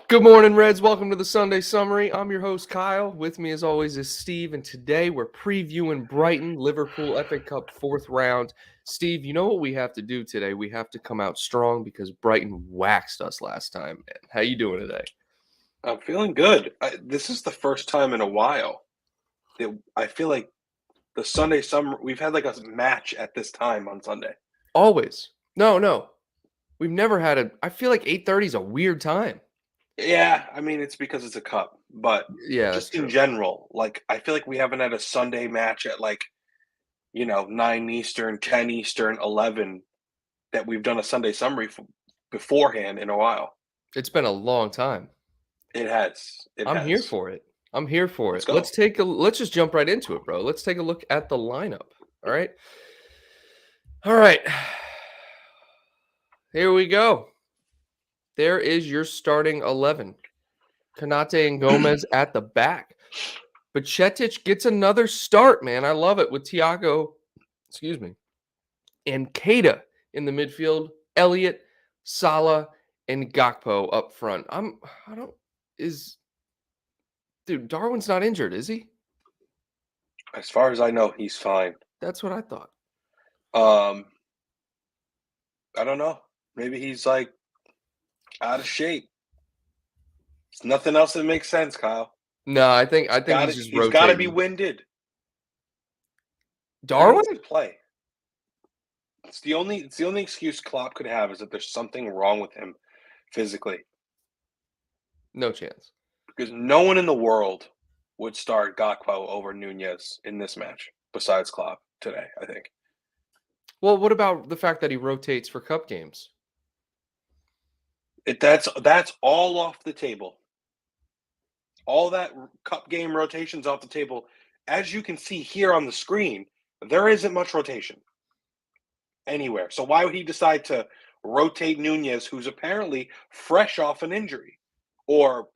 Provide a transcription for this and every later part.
Good morning, Reds. Welcome to the Sunday Summary. I'm your host, Kyle. With me, as always, is Steve, and today we're previewing Brighton, Liverpool FA Cup 4th round. Steve, you know what we have to do today? We have to come out strong because Brighton waxed us last time, man. How you doing today? I'm feeling good. This is the first time in a while that I feel like the Sunday summer we've had like a match at this time on Sunday. Always. No. We've never had a – I feel like 8:30 is a weird time. Yeah, I mean it's because it's a cup, but Yeah, that's just in true. general, like I feel like we haven't had a Sunday match at 9 Eastern, 10 Eastern, 11 that we've done a Sunday summary beforehand in a while. It's been a long time. It has. It I'm here has. for it. I'm here for Let's it. go. Let's just jump right into it, bro. Let's take a look at the lineup. All right. All right. Here we go. There is your starting 11. Kanate and Gomez at the back. But Cetic gets another start, man. I love it with Thiago, and Keita in the midfield. Elliott, Salah, and Gakpo up front. Dude, Darwin's not injured, is he? As far as I know, he's fine. That's what I thought. I don't know. Maybe he's like out of shape. It's nothing else that makes sense, Kyle. No, I think he's just He's got to be rotating. winded. Darwin? He needs to play. It's the only excuse Klopp could have is that there's something wrong with him physically. No chance. Because no one in the world would start Gakpo over Nunez in this match besides Klopp today, I think. Well, what about the fact that he rotates for cup games? That's all off the table. All that cup game rotations off the table. As you can see here on the screen, there isn't much rotation anywhere. So why would he decide to rotate Nunez, who's apparently fresh off an injury, or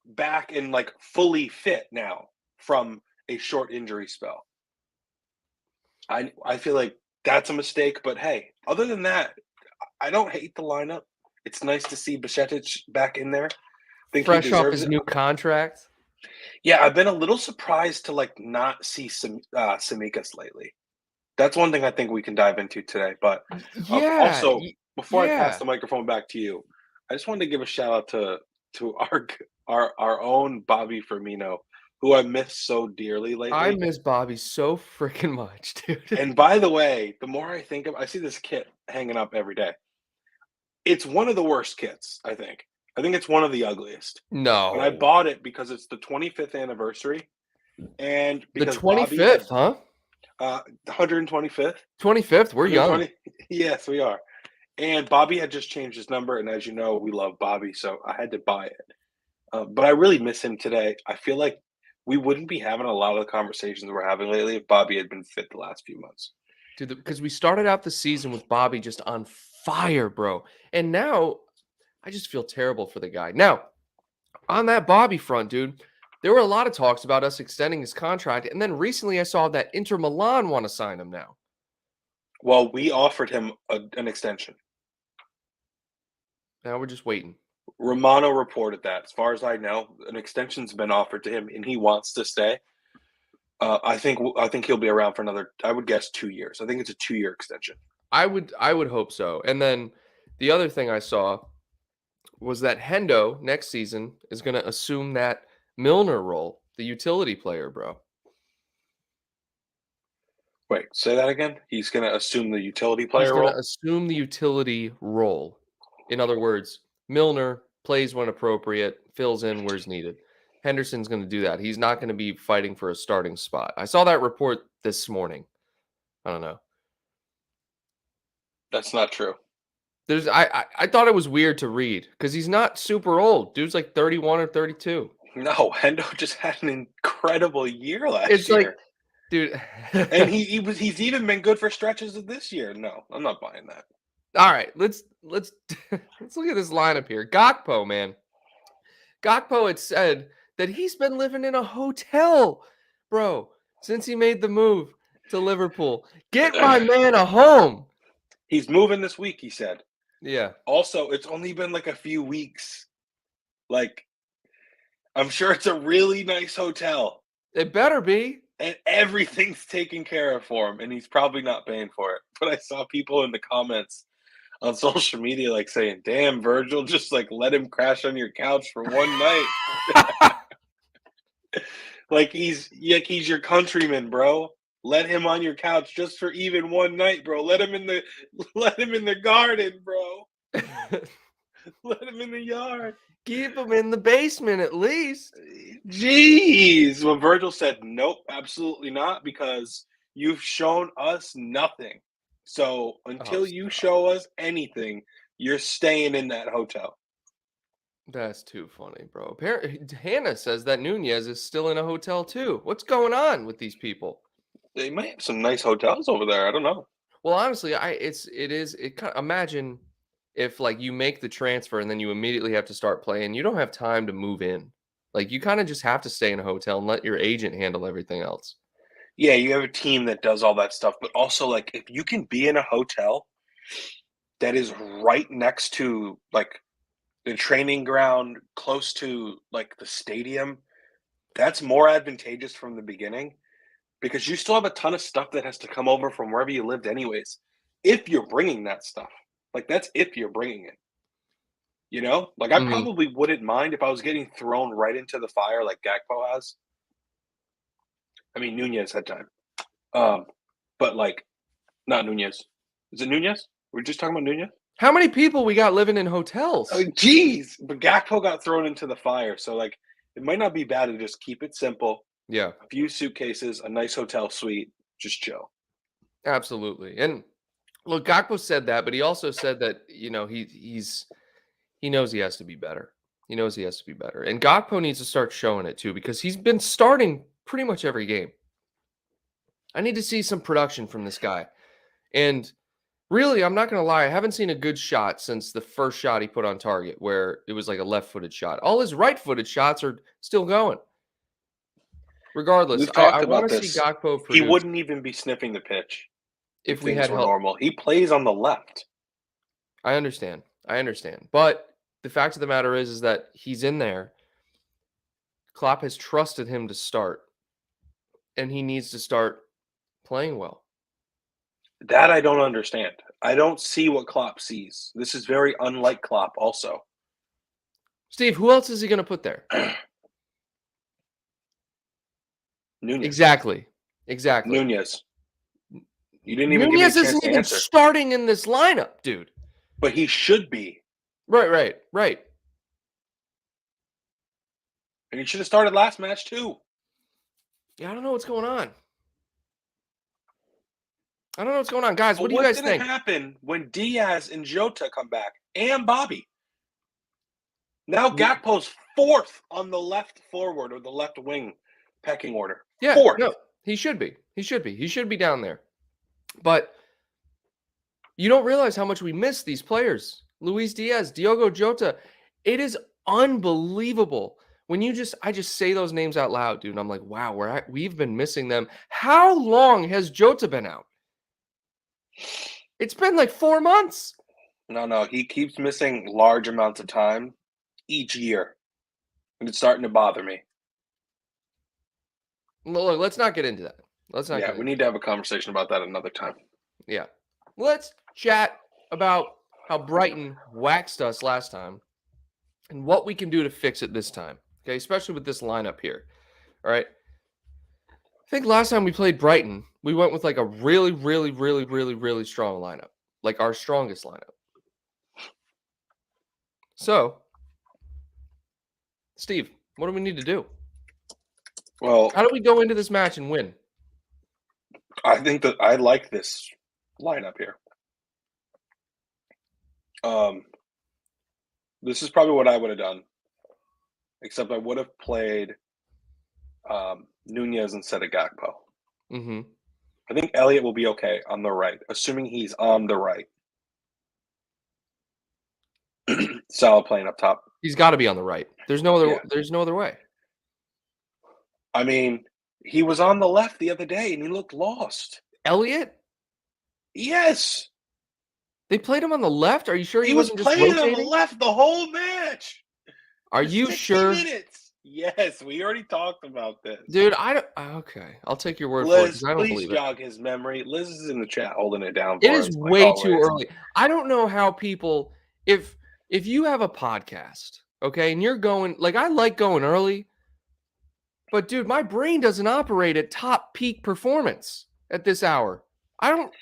back and like fully fit now from a short injury spell? I feel like that's a mistake, but hey, other than that, I don't hate the lineup. It's nice to see Bajcetic back in there. Think he Fresh off deserves his it. new contract. Yeah, I've been a little surprised to not see Tsimikas lately. That's one thing I think we can dive into today. But Yeah. also, before I pass Yeah. the microphone back to you, I just wanted to give a shout out to our own Bobby Firmino, who I miss so dearly I lately. miss Bobby so freaking much, dude. And by the way, the more I think of, I see this kit hanging up every day. It's one of the worst kits, I think. I think it's one of the ugliest. But I No. bought it because it's the 25th anniversary, and The because Bobby 25th, huh? 125th. 25th, we're young. Yes, we are. And Bobby had just changed his number, and as you know, we love Bobby, so I had to buy it. But I really miss him today. I feel like we wouldn't be having a lot of the conversations we're having lately if Bobby had been fit the last few months. Dude, because we started out the season with Bobby just on fire, bro. And now I just feel terrible for the guy. Now, on that Bobby front, dude, there were a lot of talks about us extending his contract. And then recently I saw that Inter Milan want to sign him now. Well, we offered him an extension. Now we're just waiting. Romano reported that. As far as I know, an extension's been offered to him, and he wants to stay. I think he'll be around for another, I would guess, 2 years. I think it's a 2-year extension. I would hope so. And then the other thing I saw was that Hendo next season is going to assume that Milner role, the utility player, bro. Wait, say that again? He's going to assume the utility player role? He's going to assume the utility role. In other words, Milner plays when appropriate, fills in where's needed. Henderson's going to do that. He's not going to be fighting for a starting spot. I saw that report this morning. I don't know. That's not true. I thought it was weird to read because he's not super old. Dude's like 31 or 32. No, Hendo just had an incredible year last It's year. like, dude. And he's even been good for stretches of this year. No, I'm not buying that. All right, let's look at this lineup here. Gakpo, man. Gakpo had said that he's been living in a hotel, bro, since he made the move to Liverpool. Get my man a home. He's moving this week, he said. Yeah. Also, it's only been like a few weeks Like, I'm sure it's a really nice hotel It better be. and everything's taken care of for him, and he's probably not paying for it. But I saw people in the comments on social media like saying, "Damn, Virgil, just like let him crash on your couch for one night." Like he's your countryman, bro. Let him on your couch just for even one night, bro. Let him in the garden, bro. Let him in the yard. Keep him in the basement at least. Jeez. Well, Virgil said, nope, absolutely not, because you've shown us nothing. So until you show us anything, you're staying in that hotel. That's too funny, bro. Apparently, Hannah says that Nunez is still in a hotel too. What's going on with these people? They might have some nice hotels over there. I don't know. Well, honestly, imagine if like you make the transfer and then you immediately have to start playing. You don't have time to move in. Like you kind of just have to stay in a hotel and let your agent handle everything else. Yeah, you have a team that does all that stuff, but also like if you can be in a hotel that is right next to like the training ground, close to like the stadium, that's more advantageous from the beginning because you still have a ton of stuff that has to come over from wherever you lived anyways. If you're bringing that stuff. Like that's if you're bringing it. You know? Like I Mhm. probably wouldn't mind if I was getting thrown right into the fire like Gakpo has. I mean, Nunez had time. But like not Nunez. Is it Nunez? We're just talking about Nunez? How many people we got living in hotels? Oh, geez. But Gakpo got thrown into the fire. So, like, it might not be bad to just keep it simple. Yeah, A few suitcases, a nice hotel suite, just chill. absolutely. And look, Gakpo said that, but he also said that he knows he has to be better. He knows he has to be better. And Gakpo needs to start showing it too because he's been starting pretty much every game. I need to see some production from this guy. And really, I'm not going to lie, I haven't seen a good shot since the first shot he put on target where it was like a left-footed shot. All his right-footed shots are still going. Regardless, We've talked I want about to see this. Gakpo He produce wouldn't even be sniffing the pitch if we things had were help. normal. He plays on the left. I understand. But the fact of the matter is that he's in there. Klopp has trusted him to start, and he needs to start playing well. That I don't understand. I don't see what Klopp sees. This is very unlike Klopp also. Steve, who else is he going to put there? Nunez. Exactly. Nunez. You didn't even give me a Nunez chance isn't to even answer. starting in this lineup, dude. But he should be. Right. And he should have started last match too. Yeah, I don't know what's going on. Guys. What do you What's guys going think? to happen when Diaz and Jota come back and Bobby? Now Gakpo's fourth on the left forward or the left wing pecking order. Yeah, Fourth. no, he should be. He should be down there. But you don't realize how much we miss these players. Luis Diaz, Diogo Jota. It is unbelievable when I just say those names out loud, dude. And I'm like, wow, we've been missing them. How long has Jota been out? It's been like 4 months. No, he keeps missing large amounts of time each year. And it's starting to bother me. Look, let's not get into that. We need to have a conversation about that another time. Yeah. Let's chat about how Brighton waxed us last time and what we can do to fix it this time. Okay, especially with this lineup here. All right. I think last time we played Brighton, we went with like a really, really, really, really, really strong lineup, like our strongest lineup. So, Steve, what do we need to do? Well, how do we go into this match and win? I think that I like this lineup here. This is probably what I would have done, except I would have played Nunez instead of Gakpo. Mm-hmm. I think Elliott will be okay on the right, assuming he's on the right. Salah playing up top. He's got to be on the right. There's no other. Yeah. There's no other way. I mean, he was on the left the other day, and he looked lost. Elliott? Yes. They played him on the left? Are you sure he wasn't just playing rotating? on the left the whole match? Are It's you 60 sure? minutes. Yes, we already talked about this. Dude, I don't okay. I'll take your word for it Liz, because I don't please believe it. jog his memory. Liz is in the chat holding it down It for is us, like way too always. early. I don't know how people if you have a podcast, okay, and you're going like I like going early, but dude, my brain doesn't operate at top peak performance at this hour. I don't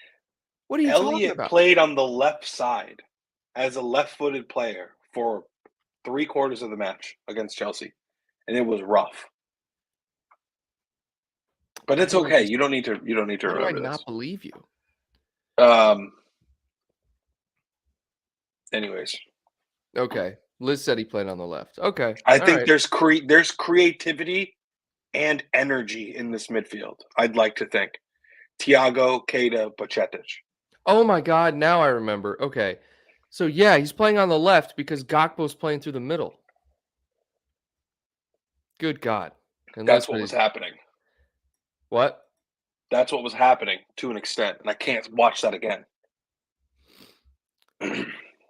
what are you talking Elliot about? played on the left side as a left-footed player for 3/4 of the match against Chelsea, and it was rough. But I it's don't okay. just You don't need to how do I remember not this. believe you? Um. Anyways, Okay. Liz said he played on the left. Okay. I All think right. there's creativity and energy in this midfield. I'd like to think Thiago, Keita, Pacetic. Oh my God, now I remember. Okay. So yeah, he's playing on the left because Gakpo's playing through the middle. Good God. And That's listen, what was happening. what? That's what was happening to an extent, and I can't watch that again.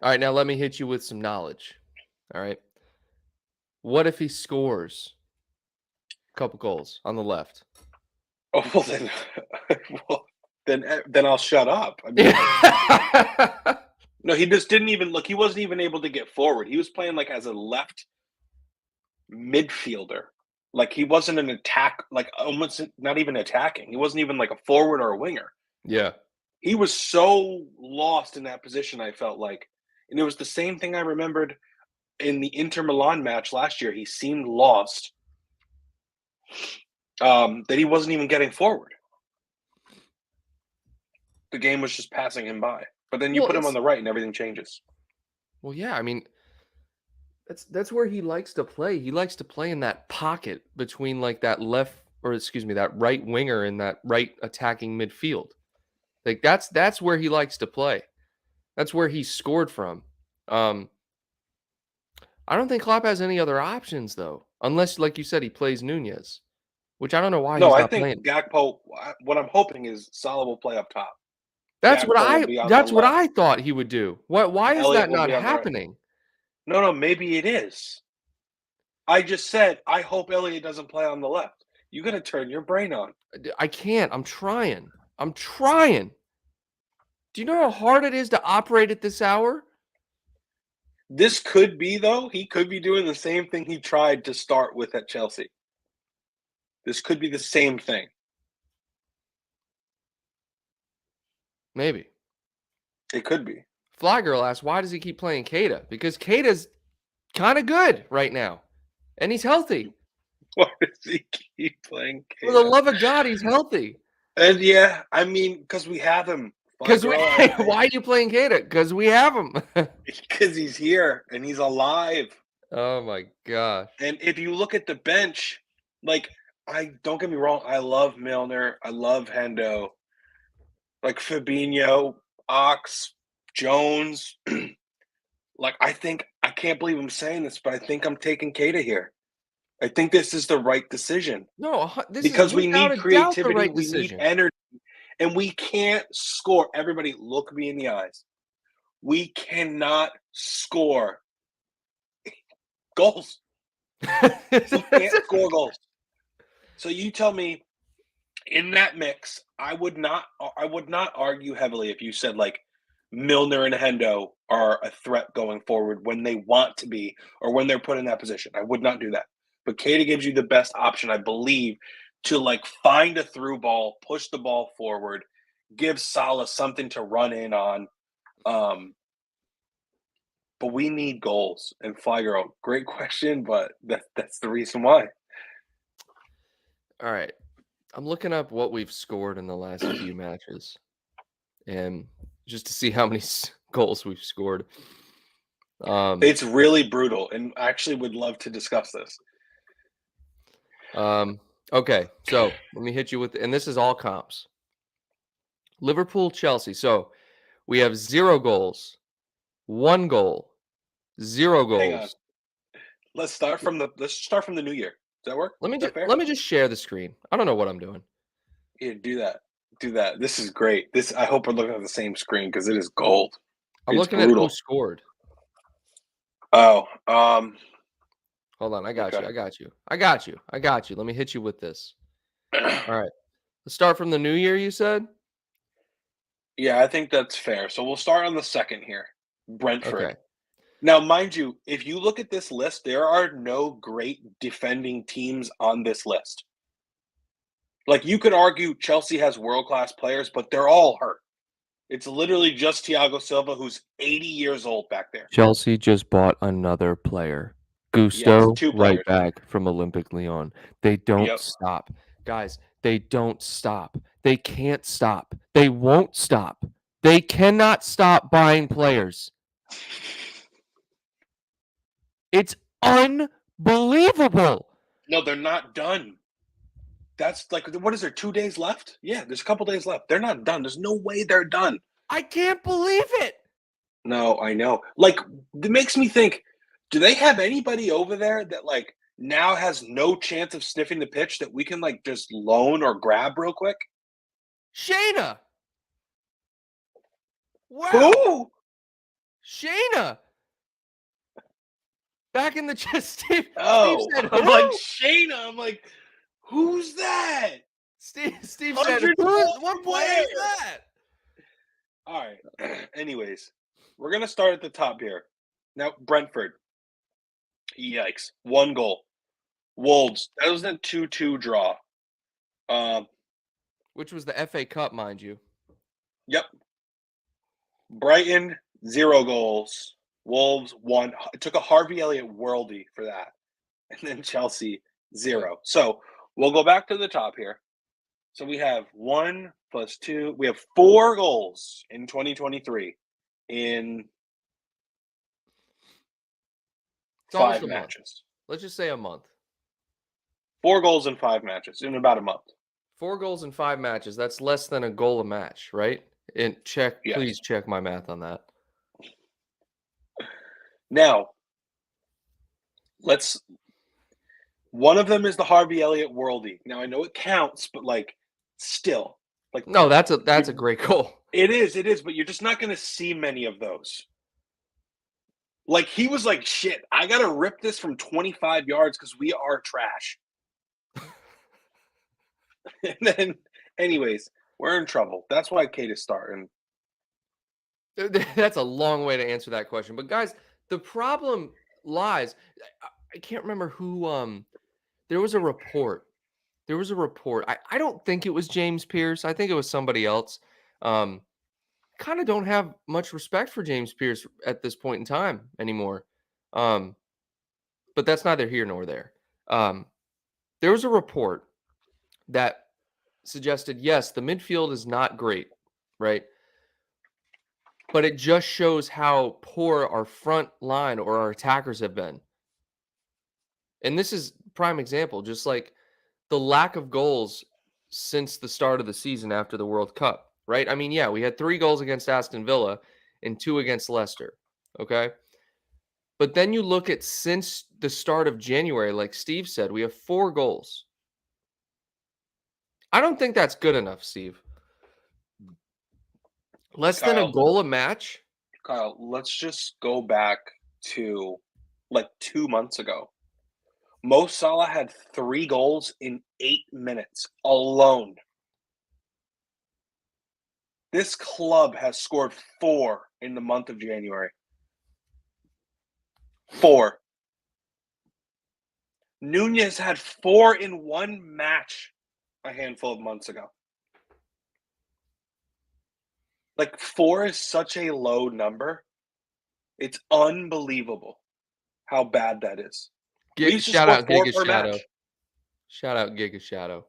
All right, now let me hit you with some knowledge. All right. What if he scores a couple goals on the left? Oh well, then, well, then I'll shut up. I mean, no, he just didn't even look. He wasn't even able to get forward. He was playing like as a left midfielder. Like he wasn't an attack, like almost not even attacking. He wasn't even like a forward or a winger. Yeah. He was so lost in that position, I felt like. And it was the same thing I remembered in the Inter Milan match last year. He seemed lost, that he wasn't even getting forward. The game was just passing him by. But then you Well, put him on it's the right and everything changes. well, yeah. I mean, that's where he likes to play. He likes to play in that pocket between like that left or excuse me, that right winger and that right attacking midfield. Like that's where he likes to play. That's where he scored from. Um, I don't think Klopp has any other options though, unless, like you said, he plays Nunez, which I don't know why No, he's I not think playing. Gakpo, what I'm hoping is Salah will play up top. Gakpo will be on the That's what left. I thought he would do. What? Why And is Elliott that will not be on the right. happening? No, maybe it is. I just said I hope Elliott doesn't play on the left. You got to turn your brain on. I can't. I'm trying. I'm trying. Do you know how hard it is to operate at this hour? This could be though. He could be doing the same thing he tried to start with at Chelsea. This could be the same thing. Maybe. It could be. Fly Girl asks, why does he keep playing Keita? Because Keita's kind of good right now, and he's healthy. Why does he keep playing For the Keita? love of God, he's healthy. And yeah, I mean, because we have him. Because why are you playing Keita? Because we have him. Because he's here and he's alive. Oh my gosh. And if you look at the bench, like I don't get me wrong, I love Milner, I love Hendo, like Fabinho, Ox, Jones. Like I can't believe I'm saying this, but I think I'm taking Keita here. I think this is the right decision No, this is because we without need a doubt the creativity, right we need decision. energy, and we can't score. Everybody, look me in the eyes. We cannot score goals. We can't score goals. So you tell me, in that mix, I would not argue heavily if you said like Milner and Hendo are a threat going forward when they want to be or when they're put in that position. I would not do that. But Keita gives you the best option, I believe, to like find a through ball, push the ball forward, give Salah something to run in on. But we need goals. And Fly Girl, great question, but that's the reason why. All right. I'm looking up what we've scored in the last few matches and just to see how many goals we've scored. It's really brutal, and I actually would love to discuss this. Okay, so let me hit you with, and this is all comps. Liverpool, Chelsea. So we have 0 goals, 1 goal, 0 Hang on. goals. Let's start from the new year. Does that work? Is that fair? Let me just share the screen. I don't know what I'm doing. Yeah, do that. Do that. This is great. I hope we're looking at the same screen because it is gold. I'm It's looking at who brutal. scored. Oh, Hold on. I got Okay. you. I got you. I got you. I got you. Let me hit you with this. All right. Let's start from the new year, you said? Yeah, I think that's fair. So we'll start on the second here. Brentford. Okay. Now, mind you, if you look at this list, there are no great defending teams on this list. Like, you could argue Chelsea has world-class players, but they're all hurt. It's literally just Thiago Silva, who's 80 years old back there. Chelsea just bought another player. Yes, Gusto, 2 right players. back from Olympic Lyon. They don't Yep. stop. Guys, they don't stop. They can't stop. They won't stop. They cannot stop buying players. It's unbelievable. No, they're not done. That's like, what is there, 2 days left? Yeah, there's a couple days left. They're not done. There's no way they're done. I can't believe it. No, I know. Like, it makes me think, do they have anybody over there that, like, now has no chance of sniffing the pitch that we can, like, just loan or grab real quick? Shayna. Wow. Who? Shayna. Back in the chest. Steve said, I'm who? like, Shayna. I'm like, who's that? Steve said, 100 what player is player. that? All right. Anyways, we're going to start at the top here. Now, Brentford. Yikes. 1 goal. Wolves. That was a 2-2 draw. Which was the FA Cup, mind you. Yep. Brighton, 0 goals. Wolves, 1. It took a Harvey Elliott worldie for that. And then Chelsea, 0. So we'll go back to the top here. So we have 1 + 2. We have 4 goals in 2023 in It's almost 5 a month. matches. Let's just say a month. 4 goals in 5 matches in about a month. 4 goals in 5 matches. That's less than a goal a match, right? And Yes. please check my math on that. Now, one of them is the Harvey Elliott worldie. Now, I know it counts, but, like, still. Like, No, that's a great goal. It is, but you're just not going to see many of those. Like, he was like, shit, I got to rip this from 25 yards because we are trash. And then, anyways, we're in trouble. That's why Kate is starting. That's a long way to answer that question. But, guys, the problem lies. I can't remember who. There was a report. I don't think it was James Pierce. I think it was somebody else. Kind of don't have much respect for James Pierce at this point in time anymore. But that's neither here nor there. There was a report that suggested, yes, the midfield is not great, right? But it just shows how poor our front line or our attackers have been. And this is prime example, just like the lack of goals since the start of the season after the World Cup, right? I mean, yeah, we had 3 goals against Aston Villa and 2 against Leicester, okay? But then you look at since the start of January, like Steve said, we have 4 goals. I don't think that's good enough, Steve. Less than a goal a match? Kyle, let's just go back to, like, 2 months ago. Mo Salah had 3 goals in 8 minutes alone. This club has scored 4 in the month of January. 4. Nunez had 4 in 1 match a handful of months ago. Like, 4 is such a low number. It's unbelievable how bad that is. We used to Shout score out 4 Giga per Shadow. match. Shout out Giga Shadow.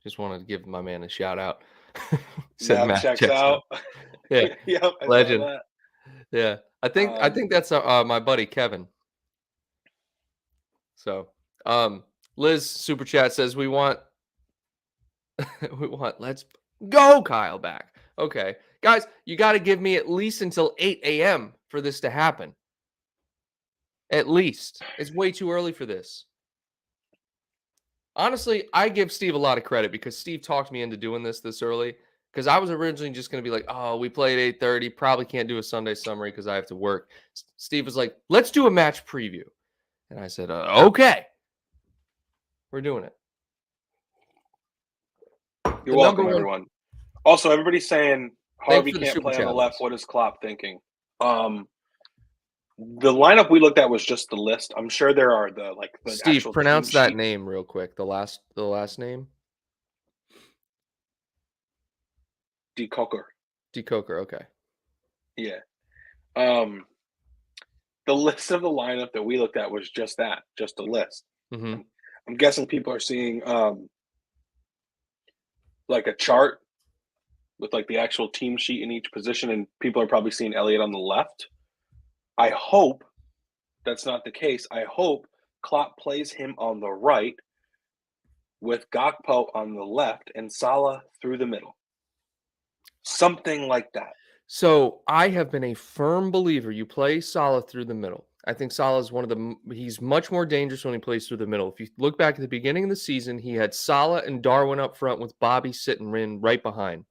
Just wanted to give my man a shout out. Said Yeah, Matt checks out. Yeah, Yep, I legend. saw that. Yeah, I think that's my buddy Kevin. So, Liz super chat says we want let's go Kyle back. Okay, guys, you got to give me at least until 8 a.m. for this to happen. At least it's way too early for this. Honestly, I give Steve a lot of credit because Steve talked me into doing this early. Because I was originally just going to be like, oh, we played 8:30. Probably can't do a Sunday summary because I have to work. Steve was like, let's do a match preview. And I said, okay, we're doing it. You're welcome, everyone. Also, everybody's saying Harvey can't play on the left. What is Klopp thinking? The lineup we looked at was just the list. I'm sure there are the Steve, actual pronounce team that sheet. name real quick. The last name. Decoker. Okay. Yeah. The list of the lineup that we looked at was just that, just a list. Mm-hmm. I'm guessing people are seeing like a chart with like the actual team sheet in each position, and people are probably seeing Elliott on the left. I hope that's not the case. I hope Klopp plays him on the right with Gakpo on the left and Salah through the middle. Something like that. So I have been a firm believer you play Salah through the middle. I think Salah is he's much more dangerous when he plays through the middle. If you look back at the beginning of the season, he had Salah and Darwin up front with Bobby sitting in right behind.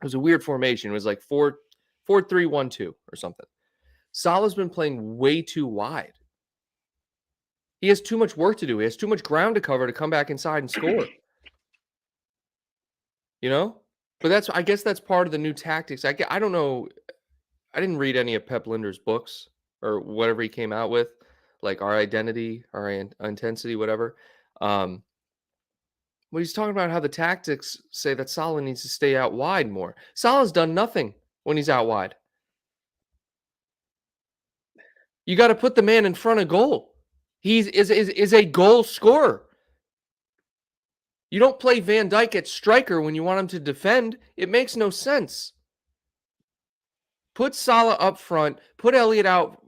It was a weird formation. It was like 4-3-1-2 or something. Salah's been playing way too wide. He has too much work to do. He has too much ground to cover to come back inside and score. You know? But I guess that's part of the new tactics. I don't know. I didn't read any of Pep Linder's books or whatever he came out with, like Our Identity, Our Intensity, whatever. But he's talking about how the tactics say that Salah needs to stay out wide more. Salah's done nothing when he's out wide. You got to put the man in front of goal. He's is a goal scorer. You don't play Van Dijk at striker when you want him to defend. It makes no sense. Put Salah up front, put Elliott out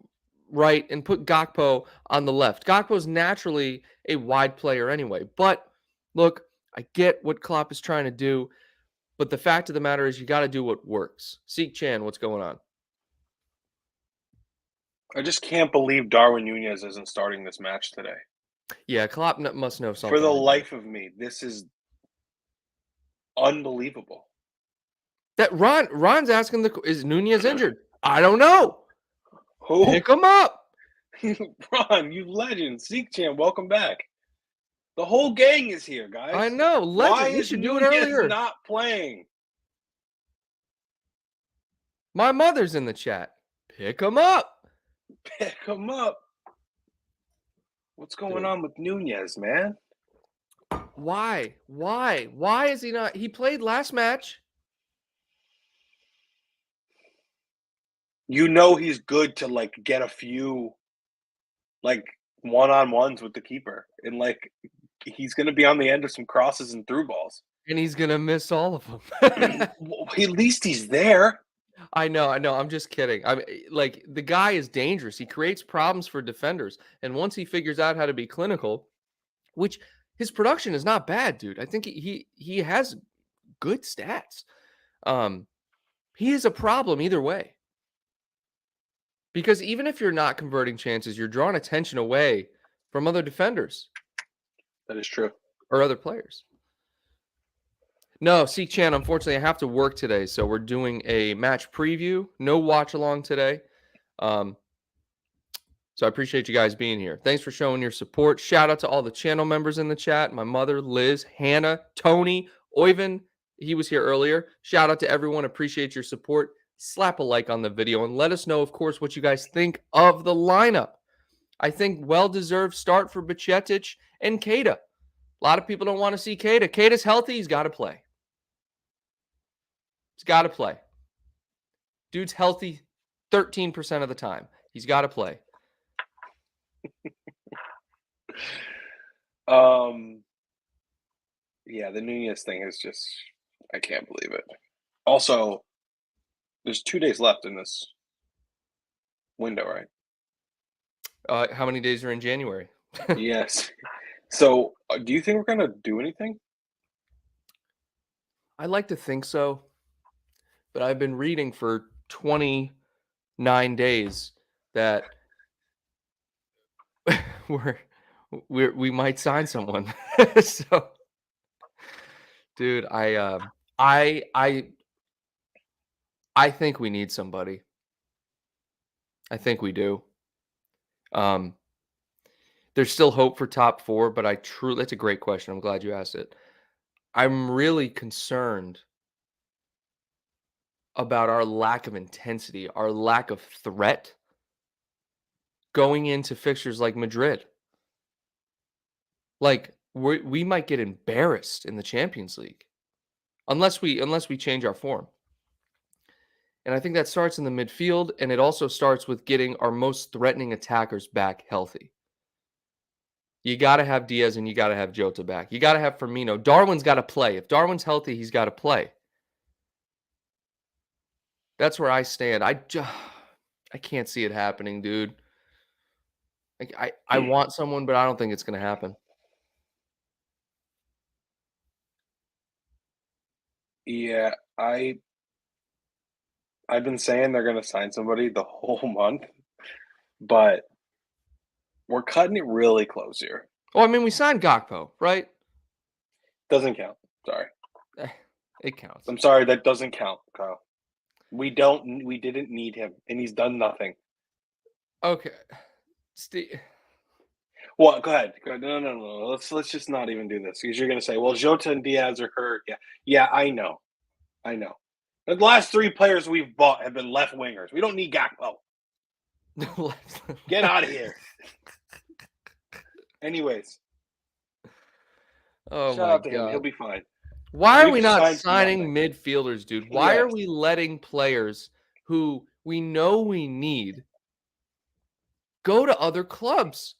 right, and put Gakpo on the left. Gakpo's naturally a wide player anyway. But look, I get what Klopp is trying to do, but the fact of the matter is you got to do what works. Seek Chan, what's going on? I just can't believe Darwin Nunez isn't starting this match today. Yeah, Klopp must know something. For the life of me, this is unbelievable. That Ron's asking is Nunez injured? I don't know. Who? Pick him up. Ron, you legend. Seek Chan, welcome back. The whole gang is here, guys. I know. Legend. Why You is should do it Nunez earlier. not playing? My mother's in the chat. Pick him up. Pick him up. What's going on with Nunez, man? Why? Why is he not? He played last match. You know he's good to like get a few like one-on-ones with the keeper, and like he's going to be on the end of some crosses and through balls, and he's going to miss all of them. At least he's there. I know. I'm just kidding. I mean, like, the guy is dangerous. He creates problems for defenders, and once he figures out how to be clinical, which his production is not bad, dude. I think he has good stats. He is a problem either way. Because even if you're not converting chances, you're drawing attention away from other defenders. That is true. Or other players. No, Seek Chan, unfortunately, I have to work today, so we're doing a match preview. No watch along today. So I appreciate you guys being here. Thanks for showing your support. Shout out to all the channel members in the chat. My mother, Liz, Hannah, Tony, Oyvind. He was here earlier. Shout out to everyone. Appreciate your support. Slap a like on the video and let us know, of course, what you guys think of the lineup. I think well-deserved start for Bajcetic and Keita. A lot of people don't want to see Keita. Keita's healthy. He's got to play. He's got to play. Dude's healthy 13% of the time. He's got to play. Yeah, the Nunez thing is just, I can't believe it. Also, there's 2 days left in this window, right? How many days are in January? Yes. So, do you think we're going to do anything? I like to think so, but I've been reading for 29 days that we might sign someone. So, dude, I think we need somebody. I think we do. There's still hope for top 4, but that's a great question. I'm glad you asked it. I'm really concerned about our lack of intensity, our lack of threat going into fixtures like Madrid. Like we might get embarrassed in the Champions League unless we change our form. And I think that starts in the midfield, and it also starts with getting our most threatening attackers back healthy. You got to have Diaz and you got to have Jota back. You got to have Firmino. Darwin's got to play. If Darwin's healthy, he's got to play. That's where I stand. I can't see it happening, dude. I want someone, but I don't think it's going to happen. Yeah, I've been saying they're going to sign somebody the whole month, but we're cutting it really close here. Well, I mean, we signed Gakpo, right? Doesn't count. Sorry. It counts. I'm sorry, that doesn't count, Kyle. We didn't need him, and he's done nothing. Okay. Steve. Well, go ahead. No. Let's just not even do this because you're going to say, well, Jota and Diaz are hurt. Yeah, I know. The last 3 players we've bought have been left wingers. We don't need Gakpo. Get out of here. Anyways. Oh, shout my out to him. God. He'll be fine. Why are we We've not signed signing nothing. midfielders, dude? Why Yes. are we letting players who we know we need go to other clubs?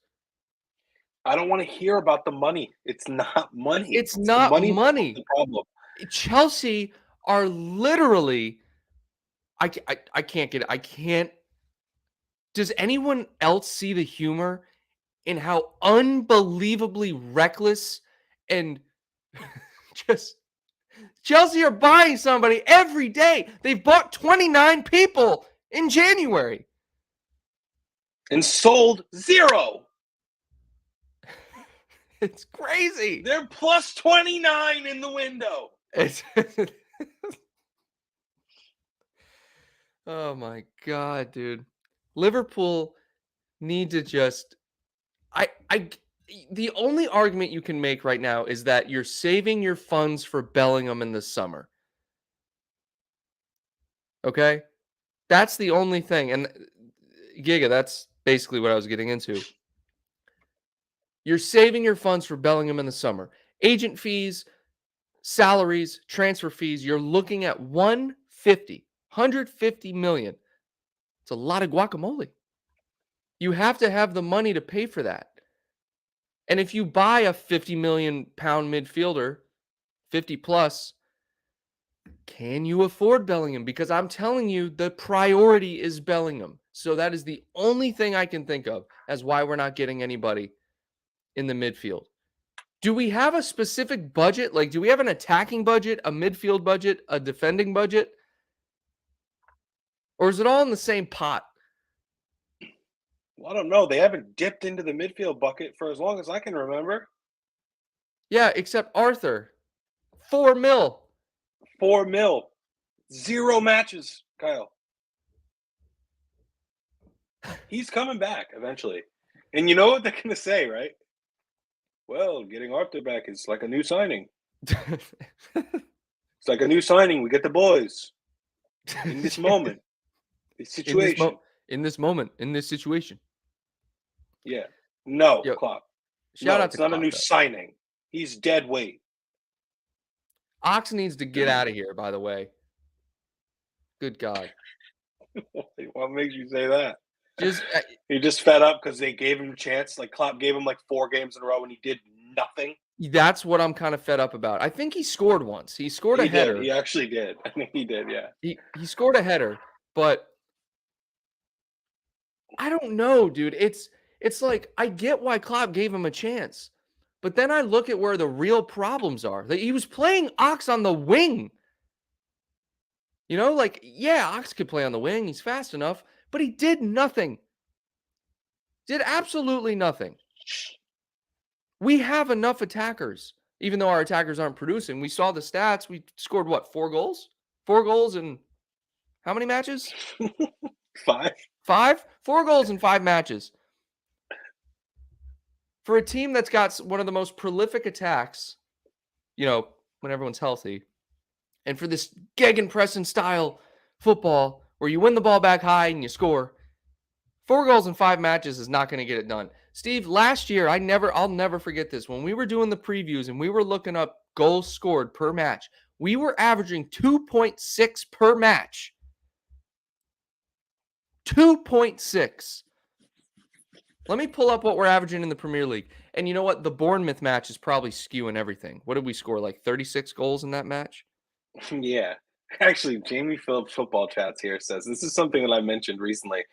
I don't want to hear about the money. It's not money. It's not money. money. The problem. Chelsea are literally. I can't get it. I can't. Does anyone else see the humor in how unbelievably reckless and just Chelsea are buying somebody every day? They've bought 29 people in January and sold 0. It's crazy. They're plus 29 in the window. Oh my God, dude. Liverpool need to just the only argument you can make right now is that you're saving your funds for Bellingham in the summer. Okay? That's the only thing. And Giga, that's basically what I was getting into. You're saving your funds for Bellingham in the summer. Agent fees, salaries, transfer fees, you're looking at 150 million. It's a lot of guacamole. You have to have the money to pay for that. And if you buy a 50 million pound midfielder, 50 plus, can you afford Bellingham? Because I'm telling you, the priority is Bellingham. So that is the only thing I can think of as why we're not getting anybody in the midfield. Do we have a specific budget? Like, do we have an attacking budget, a midfield budget, a defending budget? Or is it all in the same pot? Well, I don't know. They haven't dipped into the midfield bucket for as long as I can remember. Yeah, except Arthur. 4 mil. 4 mil. 0 matches, Kyle. He's coming back eventually. And you know what they're going to say, right? Well, getting Arthur back is like a new signing. It's like a new signing. We get the boys. In this moment. This situation. In this moment. In this situation. Yeah. No, Klopp. Shout out it's to not Klopp, a new though. signing. He's dead weight. Ox needs to get out of here, by the way. Good God. What makes you say that? Just You're just fed up because they gave him a chance. Like Klopp gave him like 4 games in a row and he did nothing. That's what I'm kind of fed up about. I think he scored once. He scored a header. He actually did. I think he did, yeah. He scored a header, but I don't know, dude. It's like I get why Klopp gave him a chance. But then I look at where the real problems are. He was playing Ox on the wing. You know, like, yeah, Ox could play on the wing. He's fast enough, but he did nothing. Did absolutely nothing. We have enough attackers, even though our attackers aren't producing. We saw the stats. We scored, what, 4 goals? 4 goals in how many matches? 5. 5? 4 goals in 5 matches. for a team that's got one of the most prolific attacks, when everyone's healthy, and for this gegenpressing style football where you win the ball back high and you score, 4 goals in 5 matches is not going to get it done. Steve, last year, I'll never forget this. When we were doing the previews and we were looking up goals scored per match, we were averaging 2.6 per match. 2.6. Let me pull up what we're averaging in the Premier League. And you know what? The Bournemouth match is probably skewing everything. What did we score? Like 36 goals in that match? Yeah. Actually, Jamie Phillips Football Chats here says this is something that I mentioned recently.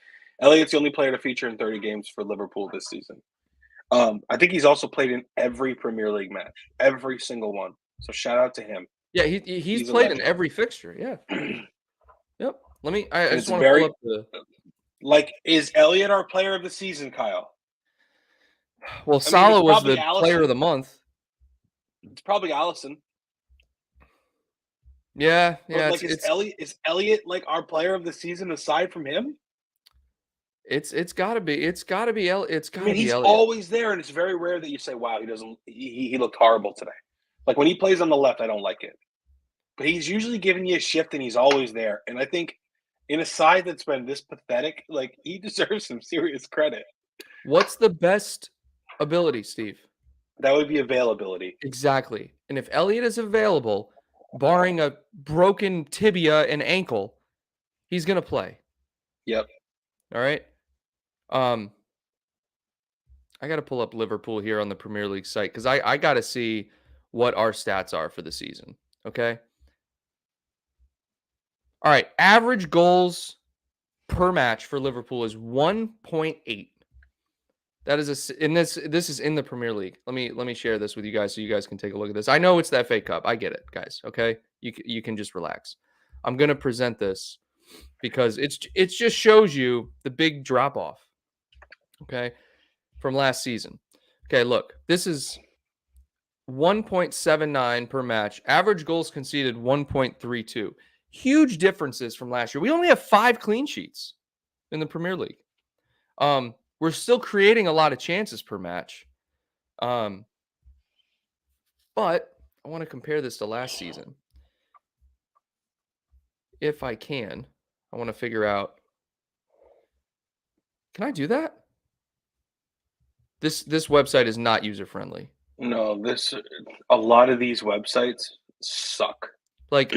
Elliott's the only player to feature in 30 games for Liverpool this season. I think he's also played in every Premier League match, every single one. So shout out to him. Yeah, he's played in every fixture. Yeah. Yep. I just want to pull up the. Is Elliott our player of the season, Kyle? Well, Salah was the player of the month. It's probably Allison. Yeah. Is Elliott like our player of the season aside from him? It's got to be. It's got to be Elliott. He's always there, and it's very rare that you say, "Wow, he looked horrible today." Like when he plays on the left, I don't like it, but he's usually giving you a shift, and he's always there. And I think in a side that's been this pathetic, like he deserves some serious credit. What's the best ability, Steve? That would be availability. Exactly. And if Elliott is available, barring a broken tibia and ankle, he's going to play. Yep. All right. I got to pull up Liverpool here on the Premier League site because I got to see what our stats are for the season. Okay. All right. Average goals per match for Liverpool is 1.8. That is this is in the Premier League. Let me share this with you guys so you guys can take a look at this. I know it's the FA Cup. I get it, guys. Okay. You can just relax. I'm going to present this because it just shows you the big drop off. Okay. From last season. Okay, look, this is 1.79 per match. Average goals conceded 1.32. Huge differences from last year. We only have 5 clean sheets in the Premier League. We're still creating a lot of chances per match. But I want to compare this to last season. If I can, I want to figure out. Can I do that? This website is not user friendly. No, a lot of these websites suck. Like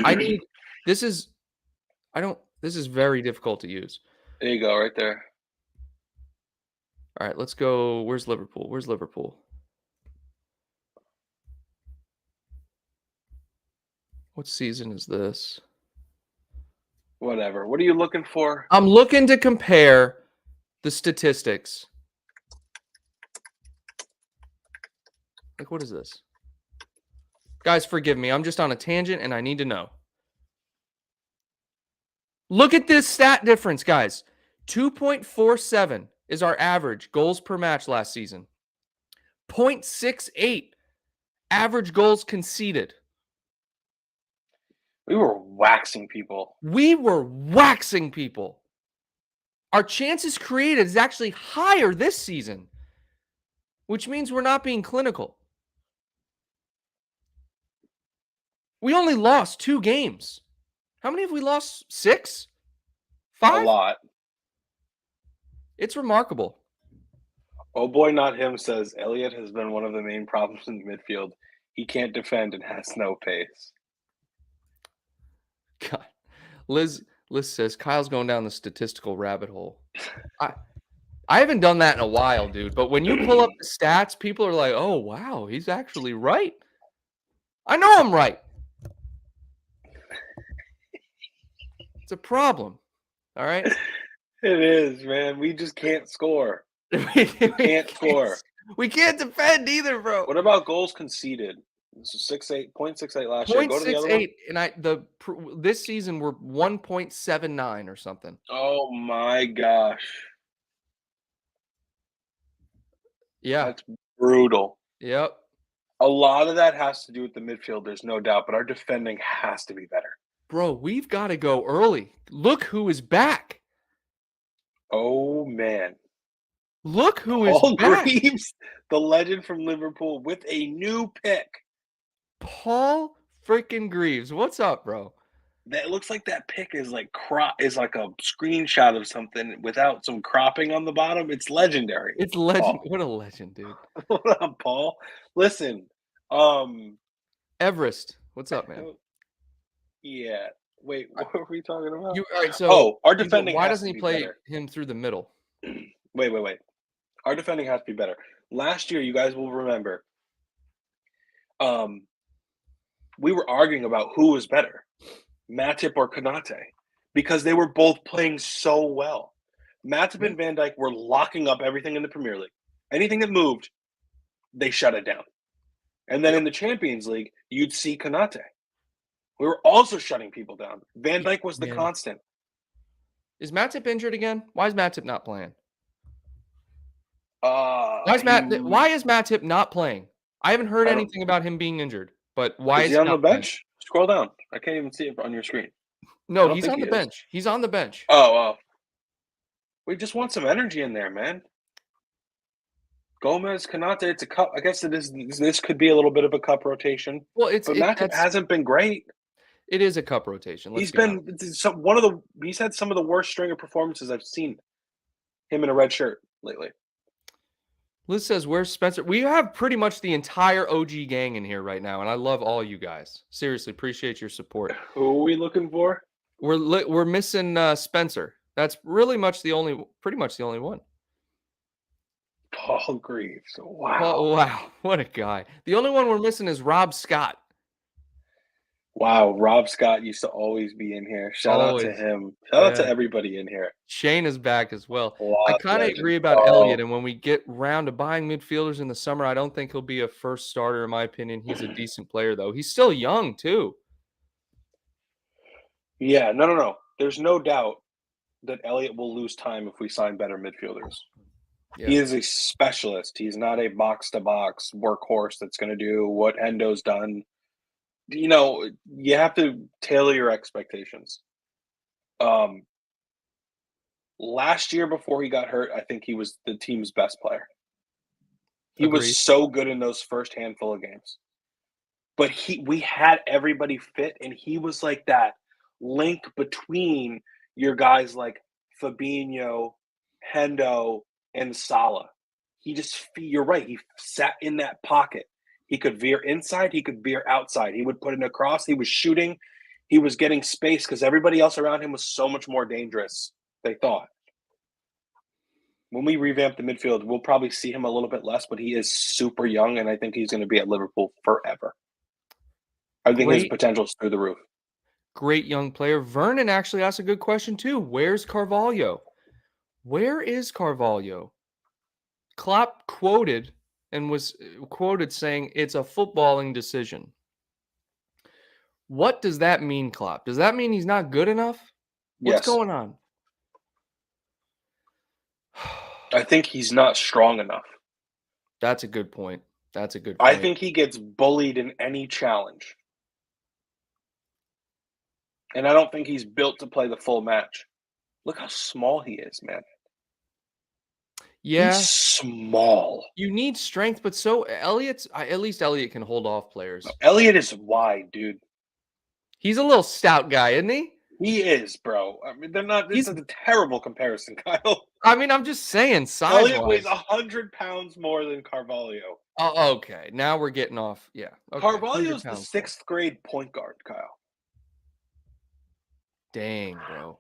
this is very difficult to use. There you go, right there. All right, let's go. Where's Liverpool? What season is this? Whatever. What are you looking for? I'm looking to compare the statistics. Like, what is this? Guys, forgive me. I'm just on a tangent and I need to know. Look at this stat difference, guys. 2.47 is our average goals per match last season. 0.68 average goals conceded. We were waxing people. Our chances created is actually higher this season, which means we're not being clinical. We only lost 2 games. How many have we lost? 6? 5? A lot. It's remarkable. Oh boy, not him says Elliott has been one of the main problems in the midfield. He can't defend and has no pace. God. Liz says Kyle's going down the statistical rabbit hole. I haven't done that in a while, dude. But when you pull up the stats, people are like, "Oh, wow, he's actually right." I know I'm right. It's a problem. All right? It is, man. We just can't score. We can't score. We can't defend either, bro. What about goals conceded? This is 0.68 last year. Go to the other one. 0.68, and this season we're 1.79 or something. Oh my gosh. Yeah. That's brutal. Yep. A lot of that has to do with the midfield, there's no doubt, but our defending has to be better. Bro, we've got to go early. Look who is back. Oh, man. Look who is Paul back. Greaves, the legend from Liverpool, with a new pick. Paul freaking Greaves. What's up, bro? That looks like that pick is like a screenshot of something without some cropping on the bottom. It's legendary. It's legend. Paul. What a legend, dude. What up, Paul? Listen, Everest. What's up, man? yeah. Wait, what were we talking about? All right, so our defending why has doesn't to he be play better. him through the middle? Wait. Our defending has to be better. Last year, you guys will remember, we were arguing about who was better, Matip or Konate, because they were both playing so well. Matip and Van Dijk were locking up everything in the Premier League. Anything that moved, they shut it down. And then in the Champions League, you'd see Konate. We were also shutting people down. Van Dijk was the constant. Is Matip injured again? Why is Matip not playing? Why is Matip not playing? I haven't heard anything about him being injured, but why is he on the bench? Playing? Scroll down. I can't even see it on your screen. No, he's on the bench. He's on the bench. Oh. We just want some energy in there, man. Gomez, Konate, it's a cup. I guess it is. This could be a little bit of a cup rotation. Well, Matip hasn't been great. It is a cup rotation. He's had some of the worst string of performances I've seen him in a red shirt lately. Liz says, "Where's Spencer?" We have pretty much the entire OG gang in here right now, and I love all you guys. Seriously, appreciate your support. Who are we looking for? We're missing Spencer. That's pretty much the only one. Paul Greaves. Wow. Wow. What a guy. The only one we're missing is Rob Scott. Wow. Rob Scott used to always be in here. Shout out to him. Shout out to everybody in here. Shane is back as well. I kind of agree about Elliott. And when we get round to buying midfielders in the summer, I don't think he'll be a first starter, in my opinion. He's a decent player, though. He's still young, too. Yeah. No. There's no doubt that Elliott will lose time if we sign better midfielders. Yeah. He is a specialist. He's not a box-to-box workhorse that's going to do what Hendo's done. You know, you have to tailor your expectations. Last year before he got hurt, I think he was the team's best player. He was so good in those first handful of games. But we had everybody fit, and he was like that link between your guys like Fabinho, Hendo, and Salah. You're right. He sat in that pocket. He could veer inside. He could veer outside. He would put it across. He was shooting. He was getting space because everybody else around him was so much more dangerous, they thought. When we revamp the midfield, we'll probably see him a little bit less, but he is super young, and I think he's going to be at Liverpool forever. I think his potential is through the roof. Great young player. Vernon actually asked a good question, too. Where's Carvalho? Where is Carvalho? Klopp quoted saying it's a footballing decision. What does that mean, Klopp? Does that mean he's not good enough? What's going on? I think he's not strong enough. That's a good point. I think he gets bullied in any challenge. And I don't think he's built to play the full match. Look how small he is, man. Yeah. He's small. You need strength, but so at least Elliott can hold off players. No, Elliott is wide, dude. He's a little stout guy, isn't he? He is, bro. I mean, this is a terrible comparison, Kyle. I mean, I'm just saying, size. Elliott weighs 100 pounds more than Carvalho. Oh, okay. Now we're getting off. Yeah. Okay. Carvalho's the 6th grade point guard, Kyle. Dang, bro.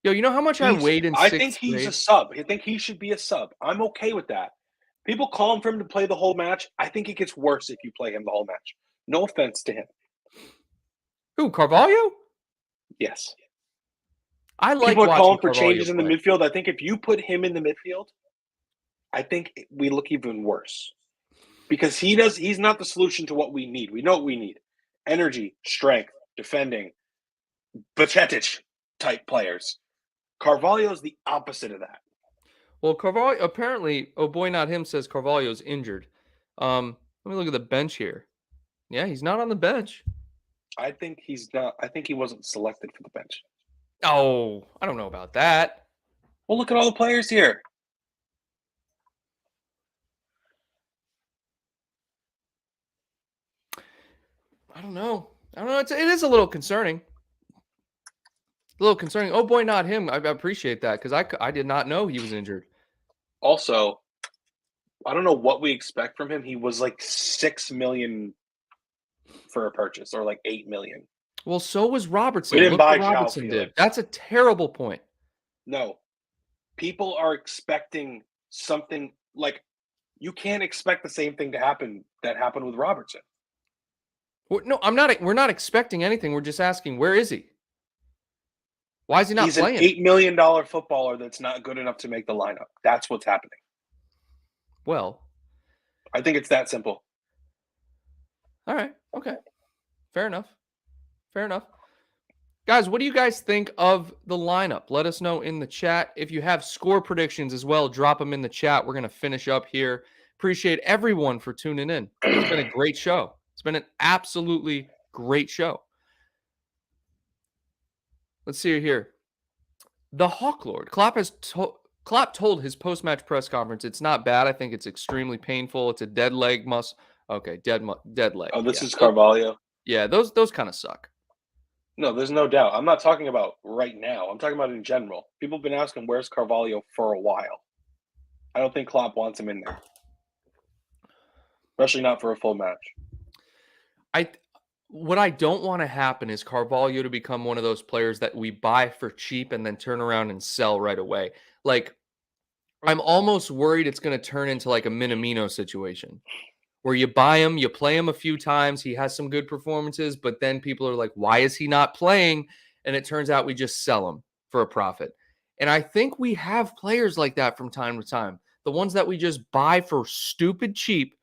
Yo, you know how much I weighed in 6th grade? I think he's a sub. I think he should be a sub. I'm okay with that. People call him for him to play the whole match. I think it gets worse if you play him the whole match. No offense to him. Who, Carvalho? Yes. I like people are calling for Carvalho changes in the midfield. I think if you put him in the midfield, I think we look even worse. Because he's not the solution to what we need. We know what we need. Energy, strength, defending, Bacetic type players. Carvalho's the opposite of that. Well, Carvalho, apparently, oh boy, not him, says Carvalho's injured. Let me look at the bench here. Yeah, he's not on the bench. I think he's not. I think he wasn't selected for the bench. Oh, I don't know about that. Well, look at all the players here. don't know. It is a little concerning. A little concerning. Oh boy, not him. I appreciate that because I did not know he was injured. Also, I don't know what we expect from him. He was like 6 million for a purchase, or like 8 million. Well, so was Robertson. We didn't Look buy what João Robertson did. Felix. That's a terrible point. No, people are expecting something like, you can't expect the same thing to happen that happened with Robertson. No, I'm not. We're not expecting anything. We're just asking, where is he? Why is he not He's an playing? $8 million footballer that's not good enough to make the lineup. That's what's happening. Well, I think it's that simple. all right. Okay. Fair enough. Fair enough. Guys, what do you guys think of the lineup? Let us know in the chat. If you have score predictions as well, drop them in the chat. We're going to finish up here. Appreciate everyone for tuning in. It's been a great show. It's been an absolutely great show. Let's see here. The Hawk Lord. Klopp told his post-match press conference it's not bad. I think it's extremely painful. It's a dead leg Okay, dead leg. Oh, this is Carvalho? Yeah, those kind of suck. No, there's no doubt. I'm not talking about right now. I'm talking about in general. People have been asking, where's Carvalho for a while. I don't think Klopp wants him in there, especially not for a full match. What I don't want to happen is Carvalho to become one of those players that we buy for cheap and then turn around and sell right away. Like, I'm almost worried it's going to turn into like a Minamino situation where you buy him, you play him a few times, he has some good performances, but then people are like, why is he not playing? And it turns out we just sell him for a profit. And I think we have players like that from time to time. The ones that we just buy for stupid cheap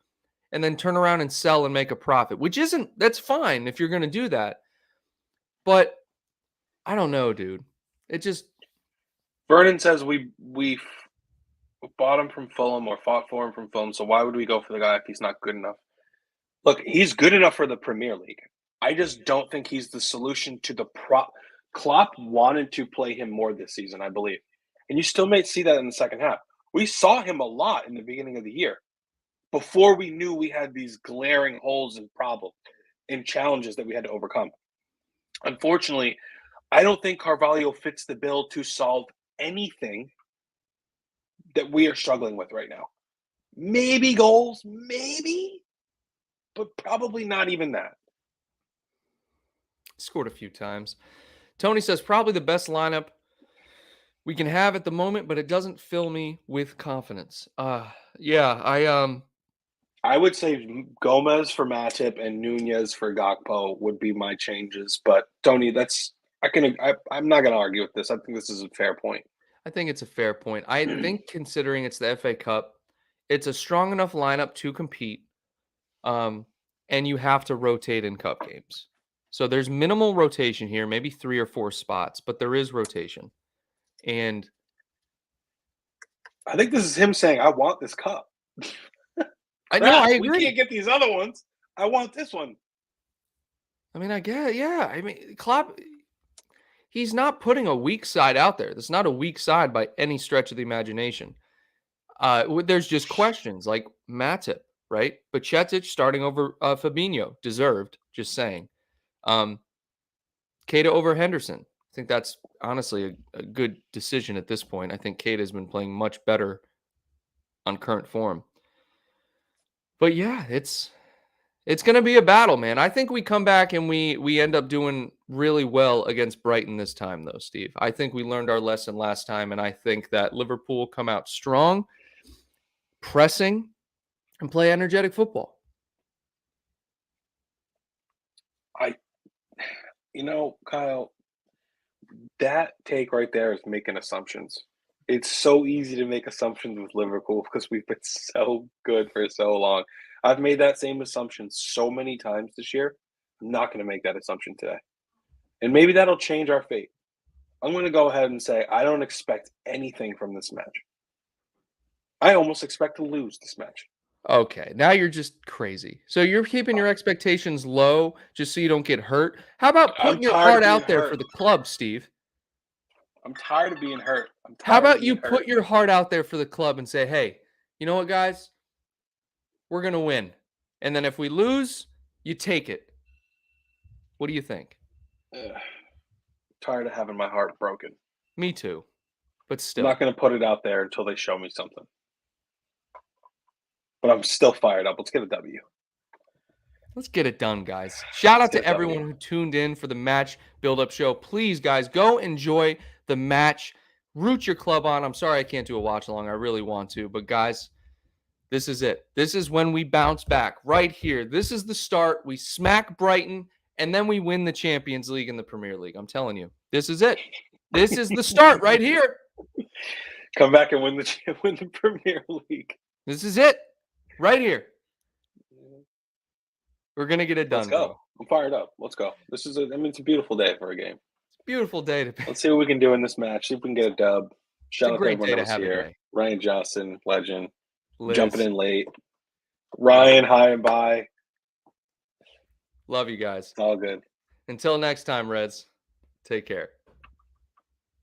and then turn around and sell and make a profit, that's fine if you're going to do that. But I don't know, dude. It just. Vernon says we bought him from Fulham or fought for him from Fulham, so why would we go for the guy if he's not good enough? Look, he's good enough for the Premier League. I just don't think he's the solution to the Klopp wanted to play him more this season, I believe. And you still may see that in the second half. We saw him a lot in the beginning of the year before we knew we had these glaring holes and problems and challenges that we had to overcome. Unfortunately, I don't think Carvalho fits the bill to solve anything that we are struggling with right now. Maybe goals, maybe, but probably not even that. Scored a few times. Tony says probably the best lineup we can have at the moment, but it doesn't fill me with confidence. I would say Gomez for Matip and Nunez for Gakpo would be my changes. But Tony, I'm not going to argue with this. I think this is a fair point. I think it's a fair point. I think considering it's the FA Cup, it's a strong enough lineup to compete. And you have to rotate in cup games. So there's minimal rotation here, maybe 3 or 4 spots, but there is rotation. And I think this is him saying, I want this cup. I agree. We can't get these other ones. I want this one. I mean, I get, yeah. I mean, Klopp, he's not putting a weak side out there. That's not a weak side by any stretch of the imagination. There's just questions like Matip, right? But Bajcetic starting over Fabinho, deserved, just saying. Keita over Henderson. I think that's honestly a good decision at this point. I think Keita has been playing much better on current form. But yeah, it's going to be a battle, man. I think we come back and we end up doing really well against Brighton this time, though, Steve. I think we learned our lesson last time, and I think that Liverpool come out strong, pressing, and play energetic football. Kyle, that take right there is making assumptions. It's so easy to make assumptions with Liverpool because we've been so good for so long. I've made that same assumption so many times this year. I'm not going to make that assumption today. And maybe that'll change our fate. I'm going to go ahead and say I don't expect anything from this match. I almost expect to lose this match. Okay, now you're just crazy. So you're keeping your expectations low just so you don't get hurt? How about putting your heart out there for the club, Steve? I'm tired of being hurt. How about you put your heart out there for the club and say, hey, you know what, guys? We're going to win. And then if we lose, you take it. What do you think? Tired of having my heart broken. Me too. But I'm still. not going to put it out there until they show me something. But I'm still fired up. Let's get a W. Let's get it done, guys. Shout out Let's get to it done, everyone who tuned in for the match build-up show. Please, guys, go enjoy the match. Root your club on. I'm sorry I can't do a watch-along. I really want to. But, guys, this is it. This is when we bounce back right here. This is the start. We smack Brighton, and then we win the Champions League and the Premier League. I'm telling you. This is it. This is the start right here. Come back and win the Premier League. This is it. Right here. We're going to get it done, Let's go. bro. I'm fired up. Let's go. It's a beautiful day for a game. Beautiful day to Let's see what we can do in this match. See if we can get a dub. Shout out to great everyone day that to was have a here. day. Ryan Johnson, legend. Liz. Jumping in late. Ryan, hi and bye. Love you guys. It's all good. Until next time, Reds. Take care.